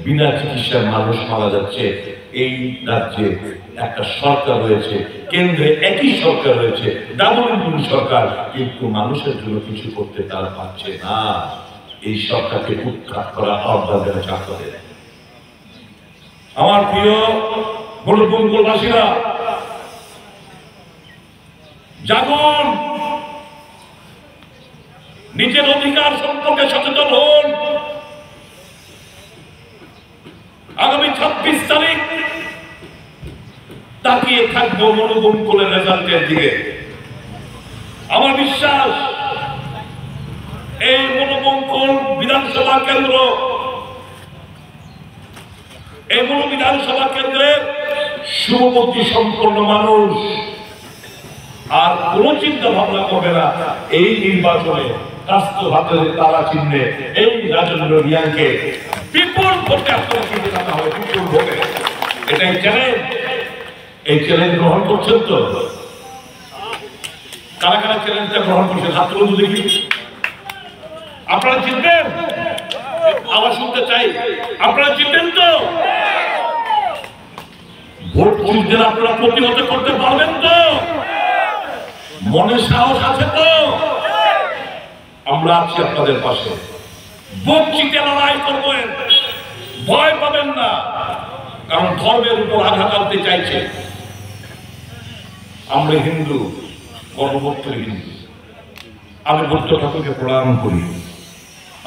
বিনা চিকিৎসায় মানুষ মারা যাচ্ছে। এই রাজ্যে একটা সরকার রয়েছে, কেন্দ্রে একই সরকার রয়েছে, ডাবল ইঞ্জিন সরকার, কিন্তু মানুষের জন্য কিছু করতে তারা পারছে না। এই সরকারকে উৎখাত করা আহ্বান আপনাদের। আমার প্রিয় বন্ধুবাসীরা, জাগুন, নিজের অধিকার সম্পর্কে সচেতন হন। আগামী 26 তারিখ তাকিয়ে থাকবো মনোবঙ্কুলের রেজাল্টের দিকে। আমার বিশ্বাস এই মনোবঙ্কুল বিধানসভা কেন্দ্র, এই বিধানসভা কেন্দ্রের শুভবুদ্ধি সম্পন্ন মানুষ আর কোন চিন্তা ভাবনা করবে না এই নির্বাচনে রাষ্ট্র হাতের তারা চিহ্নে এই রাজেন্দ্র রিয়াংকে বিপুল ভোটে আপনারা কিন্তু জানা হবে, বিপুল ভোটে। এটাই চ্যালেঞ্জ। এই চ্যালেঞ্জ গ্রহণ করছেন তো? কারা কারা চ্যালেঞ্জটা গ্রহণ করছেন হাত তুলে দেখি। আপনারা জিতবেন? আবার শুনতে চাই, আপনারা জিতবেন তো? ভোট যুদ্ধে আপনারা প্রতিহত করতে পারবেন তো? মনে সাহস আছে তো? আমরা আছি আপনাদের পাশে। বুক চিতে লড়াই করবেন, ভয় পাবেন না, কারণ ধর্মের উপর আঘাত আনতে চাইছে। আমরা হিন্দু, গর্ববোধের হিন্দু। আমি বুদ্ধ ঠাকুরকে প্রণাম করি,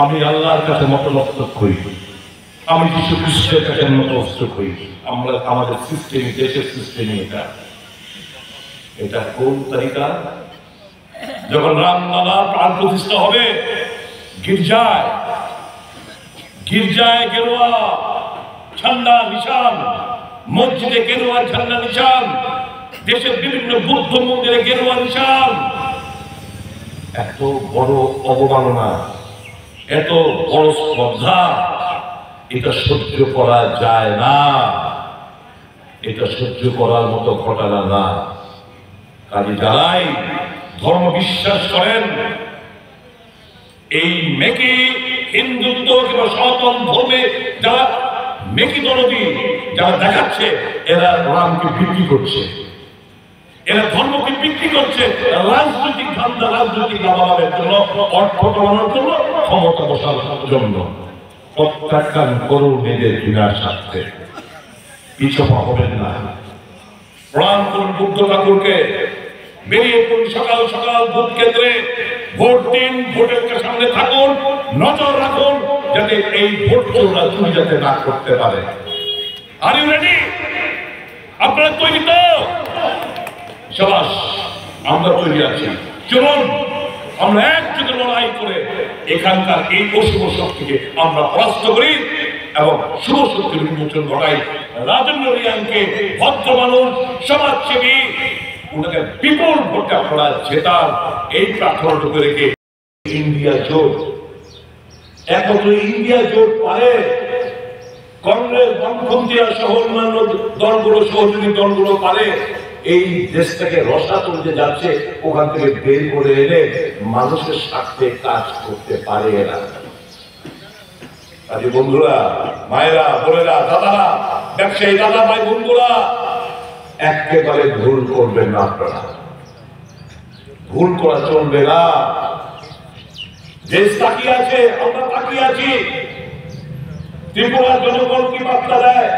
আমি আল্লাহর কাছে মতলক্ষক করি, আমি যীশু খ্রিস্টের কাছে মতলক্ষক করি। আমরা আমাদের সিস্টেম, দেশের সিস্টেম এটা কোন তারিখা? যখন রামলালার প্রাণ প্রতিষ্ঠা হবে, গির্জায় গেরুয়া ঝান্ডা নিশান, মসজিদে গেরুয়া ঝান্ডা নিশান, দেশের বিভিন্ন বুদ্ধ মন্দিরে গেরুয়া নিশান। এত বড় অবমাননা, এত বড় শ্রদ্ধা, এটা সহ্য করা যায় না। এটা সহ্য করার মতো ঘটনা না। কাজে যারাই ধর্ম বিশ্বাস করেন, এই মেকি হিন্দুত্ব কিংবা সনাতন ধর্মে যারা মেকি দরদি যারা দেখাচ্ছে, এরা রামকে বিক্রি করছে, এরা ধর্মকে বিক্রি করছে রাজনৈতিক ধান্দা, রাজনৈতিক লাভালাভের জন্য, অর্থ কামানোর জন্য, ক্ষমতা বসার জন্য। প্রত্যাখ্যান করুন নিজের বিনাশ স্বার্থে, পিছু পা হবেন না। প্রণাম করুন বুদ্ধ ঠাকুরকে, বেরিয়ে পড়ুন সকাল সকাল ভোট কেন্দ্রে, ভোট দিন, ভোটের সামনে থাকুন, নজর রাখুন যাতে এই ভোট চোরা চুরি যাতে না করতে পারে। Are you ready? আপনারা তৈরি তো? সাবাস, আমরা তৈরি আছি। চলুন আমরা একযোগে লড়াই করে এখানকার এই অশুভ শক্তিকে আমরা পরাস্ত করি এবং শুভ শক্তির উন্মোচন ঘটাই। রাজেন্দ্র রিয়াংকে ভদ্র মানুষ, সমাজসেবী, ওনাকে বিপুল ভোটে আপনারা জেতার এই প্রার্থনাটুকু রেখে ইন্ডিয়া জোট, একমাত্র ইন্ডিয়া জোট পারে কংগ্রেস, বামপন্থীরা সহ অন্যান্য দলগুলো, সহযোগী দলগুলো পারে এই দেশটাকে রসাতলে যাচ্ছে ওখান থেকে বের করে এনে মানুষের স্বার্থে কাজ করতে পারে এরা। আজ বন্ধুরা, মায়েরা, বোনেরা, দাদারা, ব্যবসায়ী দাদা ভাই বন্ধুরা, একেবারে ভুল করবেন না। আপনারা ভুল করা চলবে না। দেশ তাকিয়ে আছে, আমরা তাকিয়ে আছি। ত্রিপুরার জনগণ কি বার্তা দেয়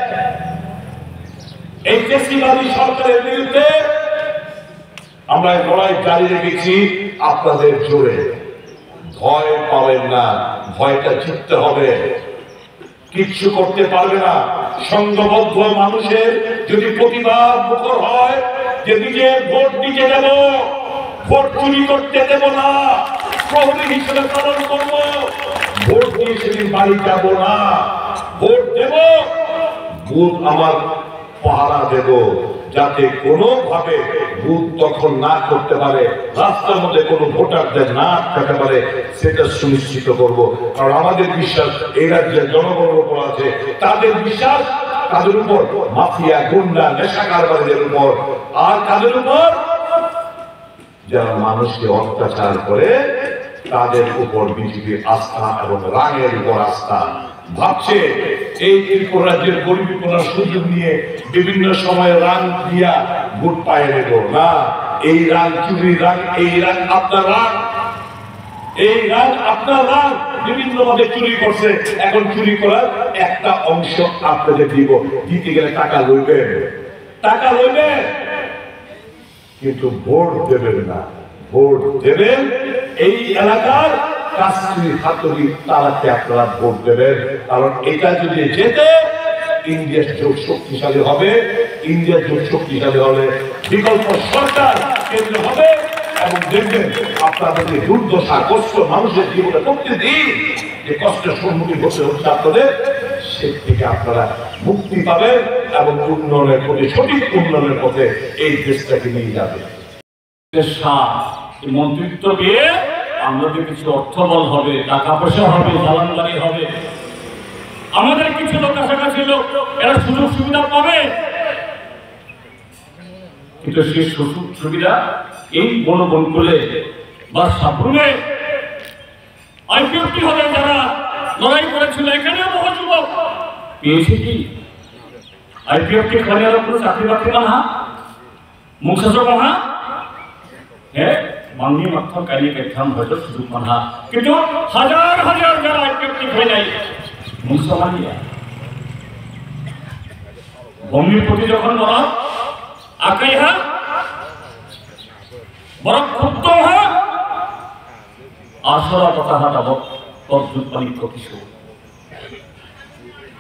এই ফ্যাসিবাদী সরকারের বিরুদ্ধে? আমরা লড়াই জারি রেখেছি আপনাদের জোরে। ভয় পাবেন না, ভয়টা জিততে হবে। কিচ্ছু করতে পারবে না। সংঘবদ্ধ মানুষের যদি প্রতিবাদ মুখর হয় যে নিজের ভোট দিতে দেব, ভোট চুরি করতে দেব না, প্রহরী হিসেবে পালন করব, ভোট দিয়ে সেদিন বাড়ি যাব না, ভোট দেব, বুথ আমার পাহারা দেব, যাতে কোনোভাবে বুথ দখল না করতে পারে, রাস্তার মধ্যে কোনো ভোটারদের না থাকতে পারে, সেটা সুনিশ্চিত করব। কারণ আমাদের বিশ্বাস এই রাজ্যের জনগণের উপর আছে, তাদের বিশ্বাস তাদের উপর মাফিয়া, গুন্ডা, নেশা কারবারীদের উপর, আর তাদের উপর যারা মানুষকে অত্যাচার করে তাদের উপর বিজেপির আস্থা এবং রাগের উপর আস্থা। ভাবছে এই ত্রিপুরা রাজ্যের গরিবী করার সুযোগ নিয়ে বিভিন্ন সময় রাং দিয়া ভোট পায় নেব না। এই রাং চুরি রাং, এই রাং আপনার রাং, এই রাং আপনার রাং বিভিন্ন ভাবে চুরি করছে। এখন চুরি করার একটা অংশ আপনাদের দিব, দিতে গেলে টাকা লইবেন, টাকা লইবেন, কিন্তু ভোট দেবেন না। ভোট দেবেন এই এলাকার কাশ্মীর হাতুড়ি তারাকে আপনারা ভোট দেবেন। কারণ এটা যদি যেতে ইন্ডিয়ার জোট শক্তিশালী হবে, ইন্ডিয়ার জোট শক্তিশালী হলে বিকল্প সরকার কেন্দ্র হবে এবং দেখবেন আপনাদের যে দুর্দশা কষ্ট মানুষের জীবনে প্রতিদিন যে কষ্টের সম্মুখীন হতে হচ্ছে আপনাদের, সে থেকে আপনারা মুক্তি পাবেন এবং উন্নয়নের পথে, সঠিক উন্নয়নের পথে এই দেশটাকে নিয়ে যাবে। মন্ত্রিত্ব দিয়ে আমাদের কিছু অর্থবল হবে, টাকা পয়সা হবে, জ্বালানি হবে, আমাদের কিছু লোক কাছাকাছি লোক এরা সুযোগ সুবিধা পাবে, কিন্তু সেই সুযোগ সুবিধা এই বনবনকুলে বা সাবরুমে আইপিএফটি হবে যারা লড়াই করেছিল, এখানেও বহু যুবক পেয়েছে কি আইপিএফটি খালি কোনো চাকরি বাকরি না মুখশাসক না হ্যাঁ বাংলি মাত্র কালি কেখাম হয়তো সুযোগ মানা, কিন্তু হাজার হাজার যারা আইপিএফটি হয়ে যায় মুসলমানিয়া ভূমির প্রতি যখন বলা আকাই হা বড় ক্ষুব্ধ হা আসরা কথা হাঁটাব তদ্ভুত পানিক্য কিছু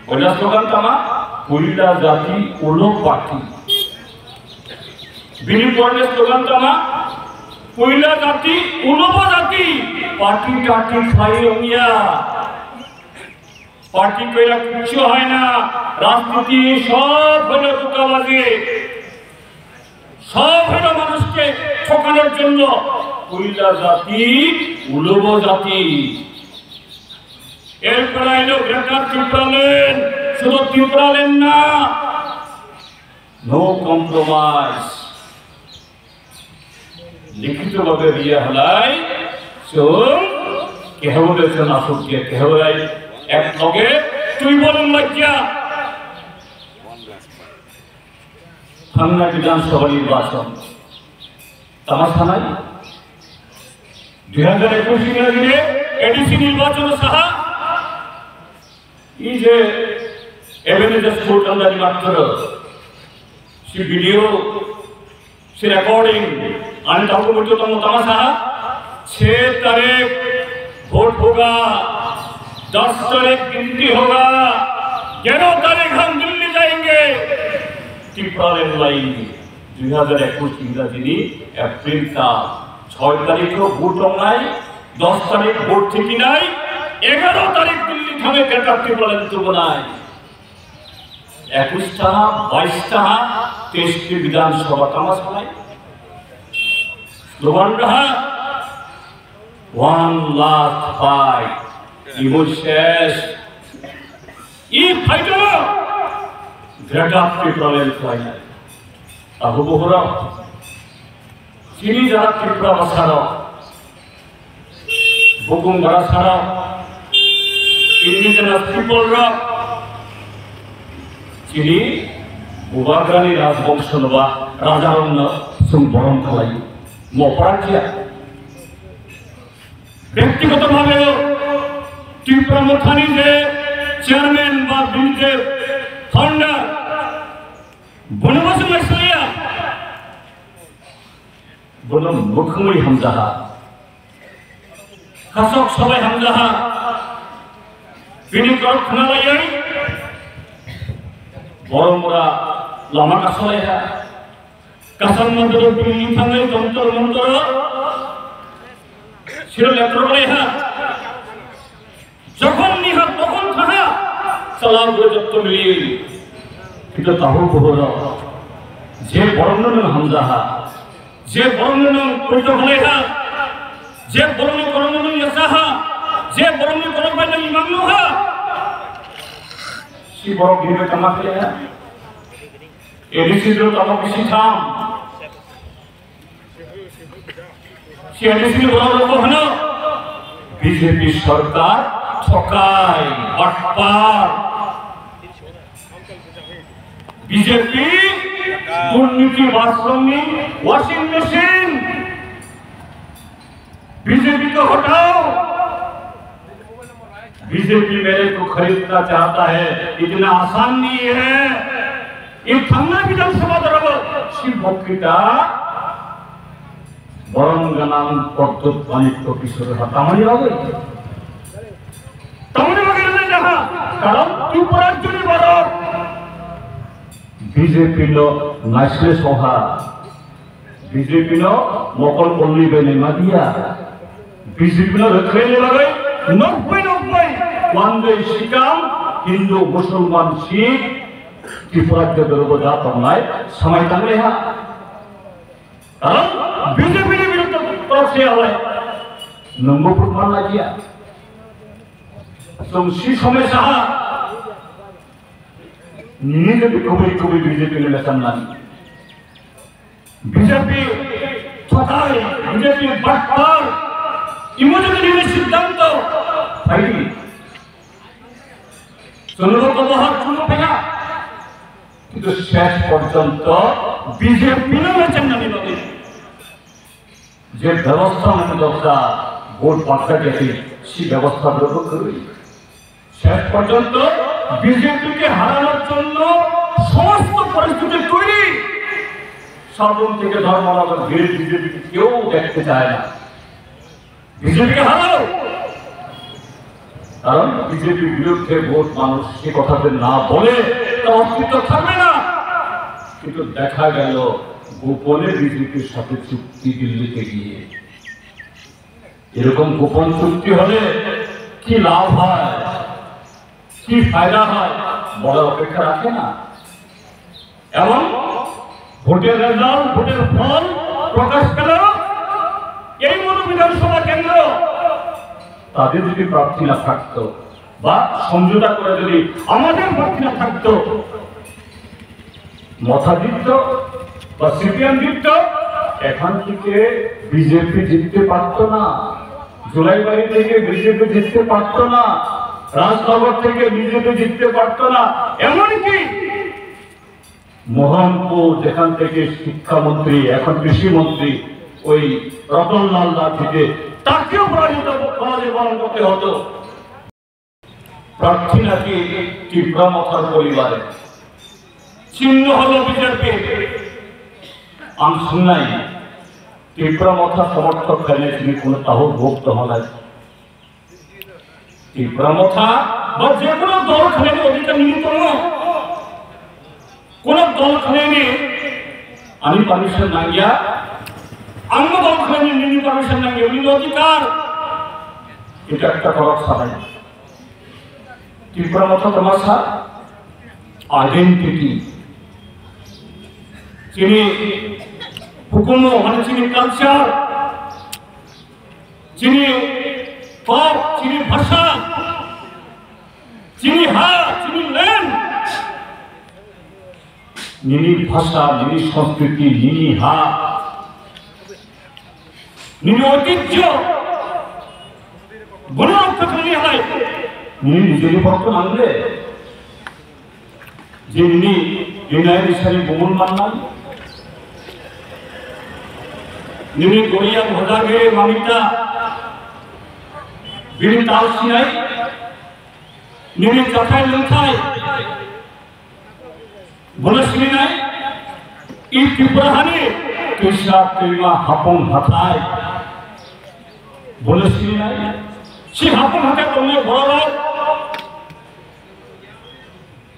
ওইটা স্লোগান তামা কইলা জাতি ওলো পার্টি বিনিময়ের স্লোগান তামা কইলা জাতি উলব জাতি পার্টি টাটি খাই মিয়া পার্টি কইলা কিছু হয় না, রাজনীতি সব হলো ধোঁকাবাজি, সব হলো মানুষকে ঠকানোর জন্য। কইলা জাতি উলব জাতি। এরপরে এলো গ্রেটার ত্রিপুরাল্যান্ড, শুধু ত্রিপুরাল্যান্ড না, নো কম্প্রোমাইজ লিখিতভাবে দিয়ে হলাই চল কেহ বলেছেন আসুক দিয়ে কেহ এক লগে তুই বলুন লাগিয়া থানা বিধানসভা নির্বাচন তামাশা নাই 2021 ইংরেজিতে এডিসি নির্বাচন সাহা এই যে এভিডেন্স কোর্ট अंदर মাত্র সে ভিডিও সে রেকর্ডিং आने आपको मुझे तो तमाशा 6 तारीख वोट होगा, 10 तारीख गिनती होगा, 11 तारीख हम दिल्ली जाएंगे, त्रिपुरा लाएंगे। 2021 इंग्रजी एप्रिल का 6 तारीख को वोट নাই, 10 तारीख वोट ठीक নাই, 11 तारीख दिल्ली থামে কেটা त्रिपुरा তুলব নাই। 21টা 22টা 23টি বিধানসভা তামাশা নাই। স্লোগান রহা 1 লাখ পাই ইমোল শেষ ই ফাইটো গ্রেটার ত্রিপুরাল্যান্ড ফাইনাল আবু বহরা চিনি যারা ত্রিপুরা ভাষার বকুম ভাড়া ছাড়া ইন্ডিজেনাস পিপলরা চিনি বুবাগ্রানি রাজবংশ বা রাজারণ্য বরণ খালাই মপরাঠিয়া ব্যক্তিগতভাবে ত্রিপুরা মুখানি যে চেয়ারম্যান বা বিজে ফাউন্ডার বনবাসী মাইসলিয়া বনম মুখমুই হামজাহা খাসক সবাই হামজাহা বিনিকর খানালাই বড়মরা লামা কাছলাইহা কাসার মন্দির দিল্লি থামে যন্তর মন্তর ছিল লেট্রোলাইহা যখন নিহত তখন খাহা সালাম করে যত মিলিয়ে কিন্তু তাহু বহর যে বর্ণন হামজাহা যে বর্ণন কইতলাইহা যে বর্ণন করণন ইয়াসাহা যে বর্ণন করবান ইমামনুহা সি বড় বিবে কামাতে এডিসির তো আমাকে শিখাম সে এডিসির বড় লোক হলো বিজেপি সরকার ঠকায় বাটপার। বিজেপি দুর্নীতি বাশ্রমী ওয়াशिং मशीन। बीजेपी को हटाओ। बीजेपी मेरे को खरीदना चाहता है, इतना आसान नहीं है। ये थाना विधानसभा दरब शिवभक्तिता বরঙ্গানাম পদ্ধত বাণিজ্য কিশোর তামানি হবে তামানি বগের না যাহা কারণ ত্রিপুরার জন্য বড় বিজেপি লো নাইসলে সভা বিজেপি নো মকল পল্লী বেনে মাদিয়া বিজেপি নো রক্ষাইলে লাগাই 90 ওয়ানদে শিকাম হিন্দু মুসলমান শিখ ত্রিপুরার যে দরব জাত নাই সময় তাঙ্গে হা কারণ बीजेपी ने विरुद्ध तरफ से आवे नंबर प्रमाण लागिया समशी समय सहा निने के कभी बीजेपी ने लेसन ना बीजेपी ठकाई बीजेपी बटपार इमोजनली सिद्धांत फाइली सुनो को बहुत सुनो पेगा কিন্তু শেষ পর্যন্ত বিজেপি নে लेसन ना लगे যে ব্যবস্থা দরকার ভোট বাক্সা গেছে সেই ব্যবস্থা গ্রহণ করবে শেষ পর্যন্ত বিজেপিকে হারানোর জন্য সমস্ত পরিস্থিতি তৈরি সাবরুম থেকে ধর্মনগর ঘিরে বিজেপিকে কেউ দেখতে চায় না বিজেপিকে হারাও কারণ বিজেপির বিরুদ্ধে ভোট মানুষ সে কথাতে না বলে তার অস্তিত্ব থাকবে না কিন্তু দেখা গেল গোপনে বিজেপির সাথে চুক্তি দিল্লিতে গিয়ে এরকম গোপন চুক্তি হলে কি লাভ হয় কি ফায়দা হয় বলার অপেক্ষা রাখে না এবং ভোটের রেজাল্ট ভোটের ফল প্রকাশ পেল এই মনো বিধানসভা কেন্দ্র তাদের যদি প্রার্থী না থাকতো বা সমঝোতা করে যদি আমাদের প্রার্থী না থাকতো মথা দিত বা সিপিএম জিতত এখন থেকে বিজেপি জিততে পারত না জুলাইবাড়ি থেকে বিজেপি জিততে পারত না রাজনগর থেকে বিজেপি জিততে পারত না এমনকি মোহনপুর যেখান থেকে শিক্ষামন্ত্রী এখন কৃষিমন্ত্রী ওই রতনলাল দাস থেকে তাকেও পরাজিত করতে হতো প্রার্থী নাকি তীব্রমথার পরিবারে চিহ্ন হলো বিজেপি আমি শুনাই তীব্রমথা সমর্থক খেলে তিনি কোনো তাহর ভক্ত হলাই তীব্রমথা বা যে কোনো দল খেলেনি অধিকার ন্যূনতম কোন দল খেলেনি আমি পারমিশন না গিয়া অন্য দল খেলেনি নিনি পারমিশন না গিয়ে উনি অধিকার এটা একটা খরচ ছাড়াই তীব্রমথা তোমাশা আইডেন্টিটি চিনি হুকুমো মানে চিনি কালচার চিনি পপ চিনি ভাষা চিনি হা চিনি ল্যান্ড নিনি ভাষা নিনি সংস্কৃতি নিনি হা নিনি ঐতিহ্য গণরক্ষা করে হয় নিনি নিজেরই ভক্ত আনলে যে নিনি ইউনাইটেড ইসলামী বহুল মানলাম নিনি গড়িয়া ভোজাগে মামিতা বিনি তাল সিনাই নিনি চাথায় লঙ্কায় বলে শুনি নাই ই ত্রিপুরাহানি কৃষ্ণা প্রেমা হাপন হাতায় বলে শুনি নাই সে হাপন হাতায় তোমরা বড় লোক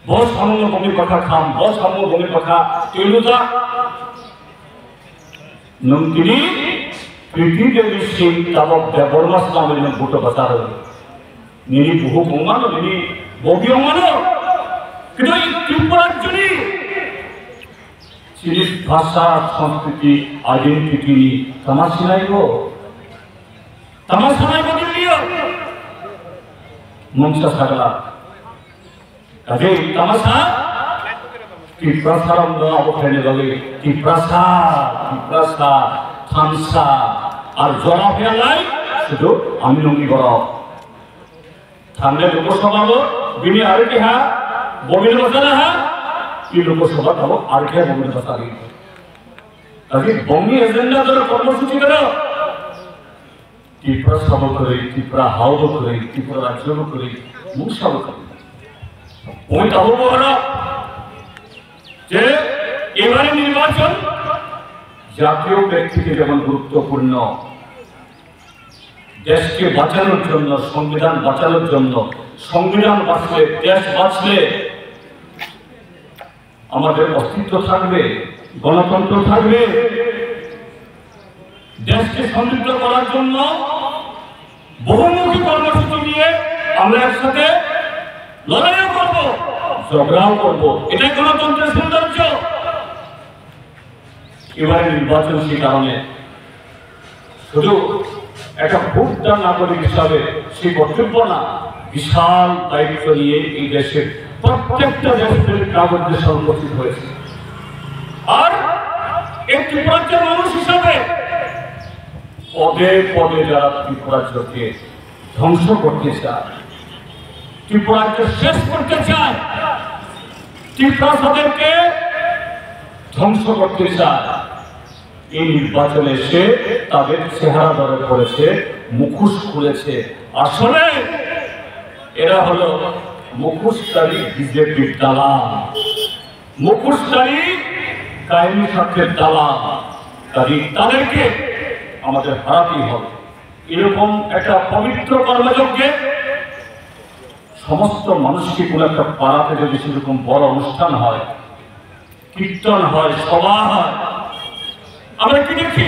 বস সামন্য বমির কথা খাম বস সামন্য বমির কথা তৈলুজা নমকিনি পৃথিবী সিং তাবক বর্মাস নামের ভোটো বাতার নিনি বহু বমান নিনি বগি অমান কিন্তু এই ত্রিপুরার জন্য সিরিজ ভাষা সংস্কৃতি আইডেন্টিটি তামাশা নাইব দিল্লিও মংসা সাগলা কাজে তামাশা কি প্রসারম্ভ অবস্থানে লগে কি প্রসাদ থামসা আর জলা ফেলাই শুধু আমি লঙ্গি করা সামনে লোকসভা বিনি আর কি হ্যাঁ বমির বসানা হ্যাঁ কি লোকসভা খাবো আর কে বমির বসাবি তাকে বমি এজেন্ডা ধরে কর্মসূচি করো ত্রিপুরা সভা করে ত্রিপুরা হাওড় করে ত্রিপুরা রাজ্য করে মুসাব করে ওই তাহলে বলো যে এবারে নির্বাচন জাতীয় ব্যক্তিকে যেমন গুরুত্বপূর্ণ দেশকে বাঁচানোর জন্য সংবিধান বাঁচানোর জন্য সংবিধান বাঁচলে দেশ বাঁচলে আমাদের অস্তিত্ব থাকবে গণতন্ত্র থাকবে দেশকে সমৃদ্ধ করার জন্য বহুমুখী কর্মসূচি নিয়ে আমরা একসাথে লড়াইও করবো ঝগড়াও করবো এটাই গণতন্ত্রের সৌন্দর্য এবারে নির্বাচন সেই কারণে শুধু একটা ভোটদান নাগরিক হিসাবে সেই কর্তব্য না বিশাল দায়িত্ব নিয়ে এই দেশের প্রত্যেকটা দেশের নাগরিকদের উপস্থিত হয়েছে আর এই ত্রিপুরাজ্যের মানুষ হিসাবে পদে পদে যারা ত্রিপুরাজ্যকে ধ্বংস করতে চায় ত্রিপুরাজ্য শেষ করতে চায় ত্রিপুরা তাদেরকে ধ্বংস করতে চায় এই নির্বাচনে এসে তাদের চেহারা ধরে করেছে মুখোশ খুলেছে আসলে এরা হলো মুখোশধারী বিজেপির দালাল মুখোশধারী কাহিনী সাথের দালাল তাদেরকে আমাদের হারাতেই হবে এরকম একটা পবিত্র কর্মযজ্ঞে সমস্ত মানুষকে কোনো একটা পাড়াতে যদি সেরকম বড় অনুষ্ঠান হয় কীর্তন হয় সভা হয় আমরা কি দেখি